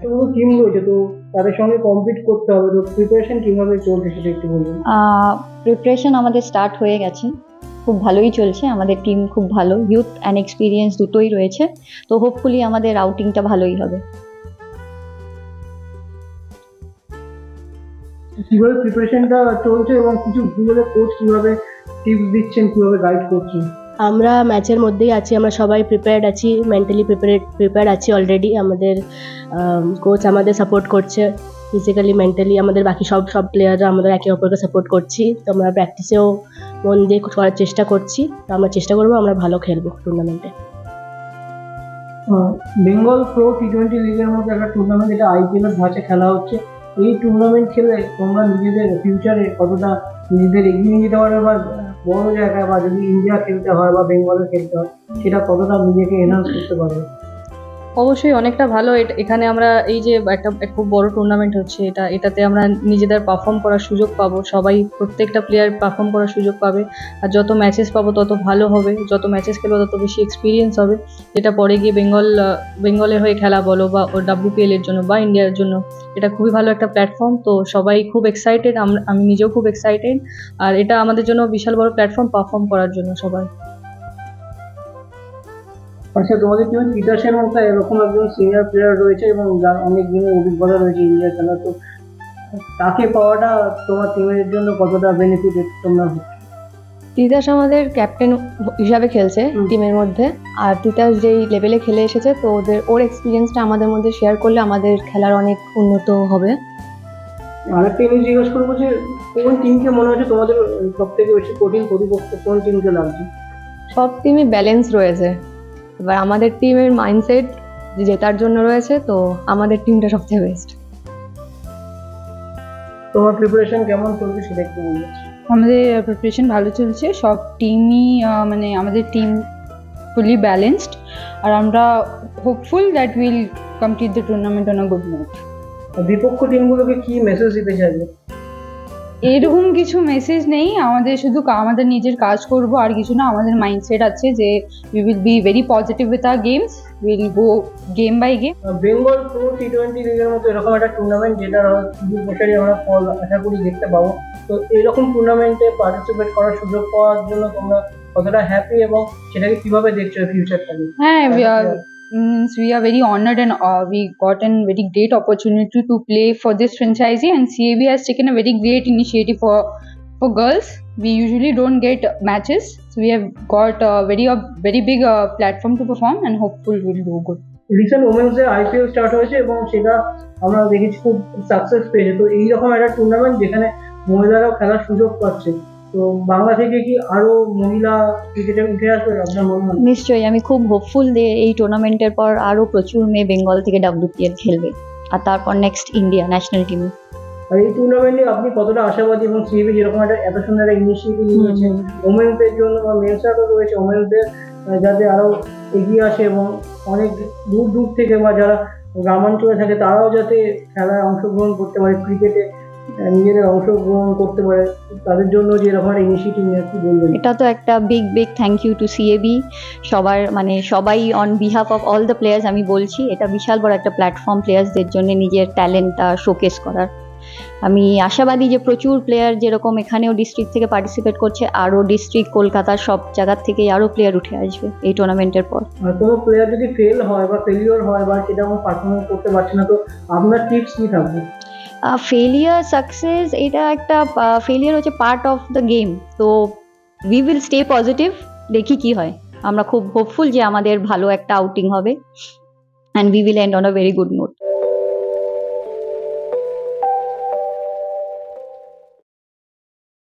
পুরো টিম রয়েছে, তো তাদের সঙ্গে কম্পিট করতে হবে, তো প্রিপারেশন কিভাবে চলছে সেটা একটু বলুন। প্রিপারেশন আমাদের স্টার্ট হয়ে গেছে, খুব ভালোই চলছে। আমাদের টিম খুব ভালো, ইউথ অ্যান্ড এক্সপিরিয়েন্স দুটোই রয়েছে, তো হোপফুলি আমাদের আউটিংটা ভালোই হবে। কিভাবে প্রিপারেশনটা চলছে এবং কিছু কিভাবে কোচ কিভাবে টিপস দিচ্ছেন, কিভাবে গাইড করছেন? আমরা ম্যাচের মধ্যেই আছি, আমরা সবাই প্রিপেয়ার্ড আছি, মেন্টালি প্রিপেয়ার্ড আছি অলরেডি। আমাদের কোচ আমাদের সাপোর্ট করছে ফিজিক্যালি, মেন্টালি। আমাদের বাকি সব প্লেয়াররা আমাদের একে অপরকে সাপোর্ট করছি। তো আমরা প্র্যাকটিসেও মন দিয়ে করার চেষ্টা করছি। তো আমরা চেষ্টা করবো আমরা ভালো খেলবো টুর্নামেন্টে। বেঙ্গল প্রো টি20 লিগের মধ্যে একটা টুর্নামেন্ট, যেটা আইপিএলের ধাঁচে খেলা হচ্ছে। এই টুর্নামেন্ট খেলে তোমরা নিজেদের ফিউচারে কতটা নিজেদের এগিয়ে নিয়ে যেতে পারবে, বা বড় জায়গায়, বা যদি ইন্ডিয়া খেলতে হয় বা বেঙ্গলে খেলতে হয়, সেটা কতটা নিজেকে এনহান্স করতে পারবে? অবশ্যই অনেকটা ভালো। এখানে আমরা এই যে একটা খুব বড় টুর্নামেন্ট হচ্ছে, এটাতে আমরা নিজেদের পারফর্ম করার সুযোগ পাবো। সবাই প্রত্যেকটা প্লেয়ার পারফর্ম করার সুযোগ পাবে, আর যত ম্যাচেস পাবো তত ভালো হবে। যত ম্যাচেস খেলবো তত বেশি এক্সপিরিয়েন্স হবে, যেটা পরে গিয়ে বেঙ্গলের হয়ে খেলা বলো বা WPL এর জন্য বা ইন্ডিয়ার জন্য এটা খুবই ভালো একটা প্ল্যাটফর্ম। তো সবাই খুব এক্সাইটেড, আমি নিজেও খুব এক্সাইটেড। আর এটা আমাদের জন্য বিশাল বড় প্ল্যাটফর্ম পারফর্ম করার জন্য সবাই। আচ্ছা, তোমাদের টিমে পিটারসেন মতো এরকম একজন সিনিয়র প্লেয়ার রয়েছে এবং যার অনেক দিনের অভিজ্ঞতা রয়েছে ইন্ডিয়া খেলা, তো তাকে পাওয়াটা তোমার টিমের জন্য কতটা বেনিফিট তোমরা? তিতাস আমাদের ক্যাপ্টেন হিসাবে খেলছে টিমের মধ্যে, আর তিতাস যেই লেভেলে খেলে এসেছে, তো ওর এক্সপিরিয়েন্সটা আমাদের মধ্যে শেয়ার করলে আমাদের খেলার অনেক উন্নত হবে। আরেকটা জিনিস জিজ্ঞেস করবো যে কোন টিমকে মনে হচ্ছে তোমাদের সব থেকে বেশি কঠিন প্রতিপক্ষ, কোন টিমকে লাগছে? সব টিমই ব্যালেন্স রয়েছে, এবার আমাদের টিমের মাইন্ডসেট জেতার জন্য রয়েছে, তো আমাদের টিমটা সবচেয়ে বেস্ট। তোমার প্রিপারেশন কেমন চলছে সেটা একটু বলবো। আমাদের প্রিপারেশন ভালো চলছে, সব টিমই মানে আমাদের টিম ফুলি ব্যালেন্সড, আর আমরা hopeful that will complete the tournament on a good note. বিপক্ষ টিমগুলোকে কি মেসেজ দিতে চাইবে? এরকম কিছু মেসেজ নেই, আমাদের শুধু আমাদের নিজের কাজ করব আর কিছু না। আমাদের মাইন্ডসেট আছে যে we will be very positive with our games, will go game by game. Bengal pro টি20 লিগের মতো এরকম একটা টুর্নামেন্ট, যেটা 2 বছরই আমরা ফল আশা করি দেখতে পাবো, তো এরকম টুর্নামেন্টে পার্টিসিপেট করার সুযোগ পাওয়ার জন্য তোমরা কতটা হ্যাপি এবং সেটাকে কিভাবে দেখছো ফিউচারটাকে? হ্যাঁ, we are very honored, and we got a very great opportunity to play for this franchisee, and CAB has taken a very great initiative for girls. We usually don't get matches, so we have got a very big platform to perform, and hopefully we'll do good. Recent ওমেন্সের IPL start হয়েছে এবং সেটা আমরা দেখেছি খুব success পেয়েছে। তো এইরকম একটা টুর্নামেন্ট যেখানে মহিলারাও খেলার সুযোগ পাচ্ছে, তো বাংলা থেকে কি আরো মহিলা ক্রিকেটে উঠে আসবে আপনার মনে হয়? নিশ্চয়ই, আমি খুব হোপফুল যে এই টুর্নামেন্টের পর আরো প্রচুর মেয়ে বেঙ্গল থেকে WPL খেলবে, আর তারপর নেক্সট ইন্ডিয়া ন্যাশনাল টিমে। আর এই টুর্নামেন্টে আপনি কতটা আশাবাদী, এবং সিবি যেরকম একটা এত সুন্দর একটা ইনিশিয়েটিভ নিয়েছে ওমেন্সের জন্য, বা মেন্সরাও রয়েছে ওমেন্সদের, যাতে আরো এগিয়ে আসে এবং অনেক দূর দূর থেকে বা যারা গ্রামাঞ্চলে থাকে তারাও যাতে খেলায় অংশগ্রহণ করতে পারে, ক্রিকেটে নিজেদের অংশগ্রহণ করতে পারে, তাদের জন্য যে এরকম একটা ইনিশিয়েটিভ নিয়ে কি বলবেন? এটা তো একটা big thank you to CAB, সবাই on behalf of all the players আমি বলছি। এটা বিশাল বড় একটা প্ল্যাটফর্ম প্লেয়ার্সদের জন্য নিজের ট্যালেন্টটা শোকেস করার। আমি আশাবাদী যে প্রচুর প্লেয়ার যেরকম এখানেও ডিস্ট্রিক্ট থেকে পার্টিসিপেট করছে, আরও ডিস্ট্রিক্ট কলকাতার সব জায়গার থেকেই আরও প্লেয়ার উঠে আসবে এই টুর্নামেন্টের পর। কোনো প্লেয়ার যদি ফেল হয় বা ফেলিওর হয় বা সেটা পারফরমেন্স করতে পারছে না, তো আপনার টিপস কি থাকবে? ফেলিয়ার সাকসেস, এটা একটা ফেলিয়ার হচ্ছে পার্ট অফ দ্য গেম, তো উই উইল স্টে পজিটিভ, দেখি কি হয়। আমরা খুব হোপফুল যে আমাদের ভালো একটা আউটিং হবে, and we will end on a very good note.